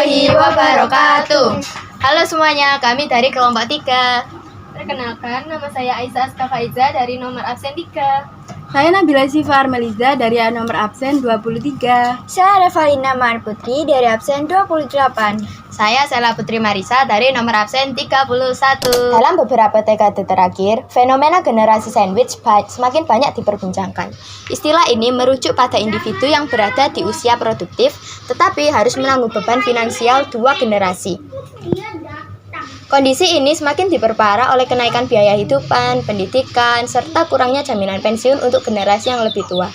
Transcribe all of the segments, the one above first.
warahmatullahi wabarakatuh. Halo semuanya, kami dari kelompok 3. Perkenalkan, nama saya Aisyah Aska Faiza dari nomor absen 3. Saya Nabila Syifa Armeliza dari nomor absen 23. Saya Revalina Maan Putri dari absen 28. Saya Sela Putri Marisa dari nomor absen 31. Dalam beberapa dekade terakhir, fenomena generasi sandwich semakin banyak diperbincangkan. Istilah ini merujuk pada individu yang berada di usia produktif, tetapi harus menanggung beban finansial dua generasi. Kondisi ini semakin diperparah oleh kenaikan biaya hidupan, pendidikan, serta kurangnya jaminan pensiun untuk generasi yang lebih tua.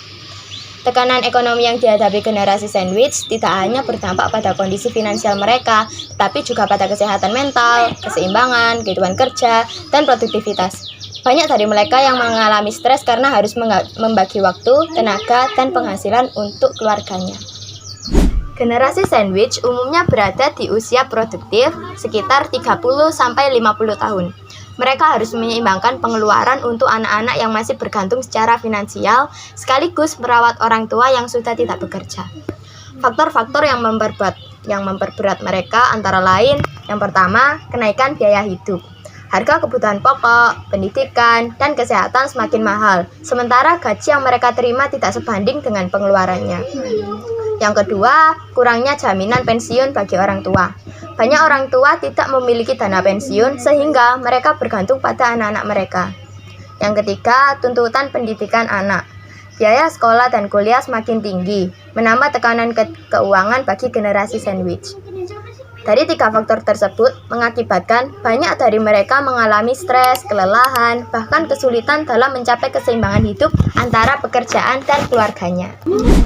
Tekanan ekonomi yang dihadapi generasi sandwich tidak hanya berdampak pada kondisi finansial mereka, tetapi juga pada kesehatan mental, keseimbangan, kehidupan kerja, dan produktivitas. Banyak dari mereka yang mengalami stres karena harus membagi waktu, tenaga, dan penghasilan untuk keluarganya. Generasi sandwich umumnya berada di usia produktif sekitar 30-50 tahun. Mereka harus menyeimbangkan pengeluaran untuk anak-anak yang masih bergantung secara finansial, sekaligus merawat orang tua yang sudah tidak bekerja. Faktor-faktor yang memperberat mereka antara lain, yang pertama, kenaikan biaya hidup. Harga kebutuhan pokok, pendidikan, dan kesehatan semakin mahal, sementara gaji yang mereka terima tidak sebanding dengan pengeluarannya. Yang kedua, kurangnya jaminan pensiun bagi orang tua. Banyak orang tua tidak memiliki dana pensiun sehingga mereka bergantung pada anak-anak mereka. Yang ketiga, tuntutan pendidikan anak. Biaya sekolah dan kuliah semakin tinggi, menambah tekanan keuangan bagi generasi sandwich. Dari tiga faktor tersebut mengakibatkan banyak dari mereka mengalami stres, kelelahan, bahkan kesulitan dalam mencapai keseimbangan hidup antara pekerjaan dan keluarganya.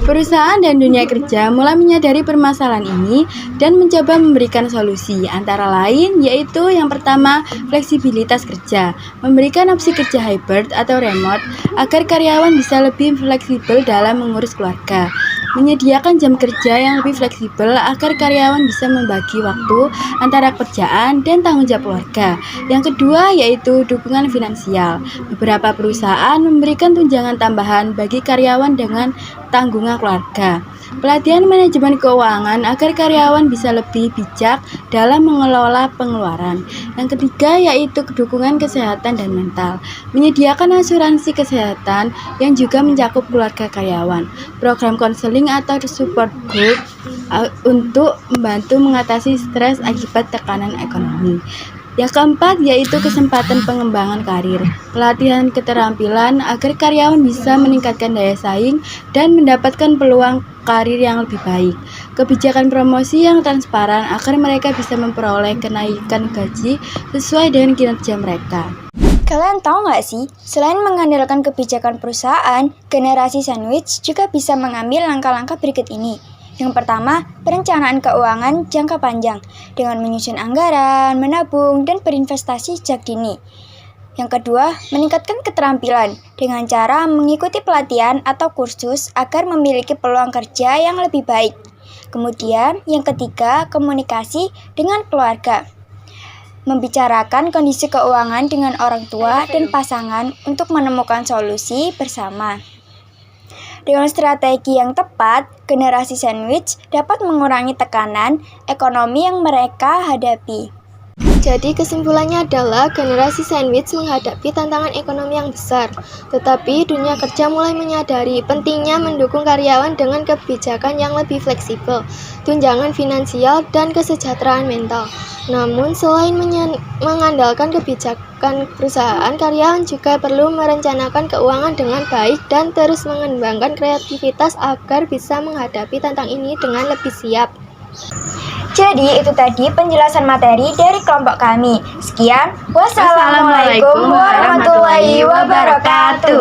Perusahaan dan dunia kerja mulai menyadari permasalahan ini dan mencoba memberikan solusi, antara lain yaitu yang pertama, fleksibilitas kerja, memberikan opsi kerja hybrid atau remote agar karyawan bisa lebih fleksibel dalam mengurus keluarga. Menyediakan jam kerja yang lebih fleksibel agar karyawan bisa membagi waktu antara pekerjaan dan tanggung jawab keluarga. Yang kedua yaitu dukungan finansial. Beberapa perusahaan memberikan tunjangan tambahan bagi karyawan dengan tanggungan keluarga. Pelatihan manajemen keuangan agar karyawan bisa lebih bijak dalam mengelola pengeluaran. Yang ketiga yaitu dukungan kesehatan dan mental. Menyediakan asuransi kesehatan yang juga mencakup keluarga karyawan. Program konseling atau support group untuk membantu mengatasi stres akibat tekanan ekonomi. Yang keempat yaitu kesempatan pengembangan karir, pelatihan keterampilan agar karyawan bisa meningkatkan daya saing dan mendapatkan peluang karir yang lebih baik. Kebijakan promosi yang transparan agar mereka bisa memperoleh kenaikan gaji sesuai dengan kinerja mereka. Kalian tahu nggak sih, selain mengandalkan kebijakan perusahaan, generasi sandwich juga bisa mengambil langkah-langkah berikut ini. Yang pertama, perencanaan keuangan jangka panjang dengan menyusun anggaran, menabung, dan berinvestasi sejak dini. Yang kedua, meningkatkan keterampilan dengan cara mengikuti pelatihan atau kursus agar memiliki peluang kerja yang lebih baik. Kemudian, yang ketiga, komunikasi dengan keluarga. Membicarakan kondisi keuangan dengan orang tua dan pasangan untuk menemukan solusi bersama. Dengan strategi yang tepat, generasi sandwich dapat mengurangi tekanan ekonomi yang mereka hadapi. Jadi kesimpulannya adalah generasi sandwich menghadapi tantangan ekonomi yang besar, tetapi dunia kerja mulai menyadari pentingnya mendukung karyawan dengan kebijakan yang lebih fleksibel, tunjangan finansial, dan kesejahteraan mental. Namun selain mengandalkan kebijakan perusahaan, karyawan juga perlu merencanakan keuangan dengan baik dan terus mengembangkan kreativitas agar bisa menghadapi tantangan ini dengan lebih siap. Jadi itu tadi penjelasan materi dari kelompok kami. Sekian, wassalamualaikum warahmatullahi wabarakatuh.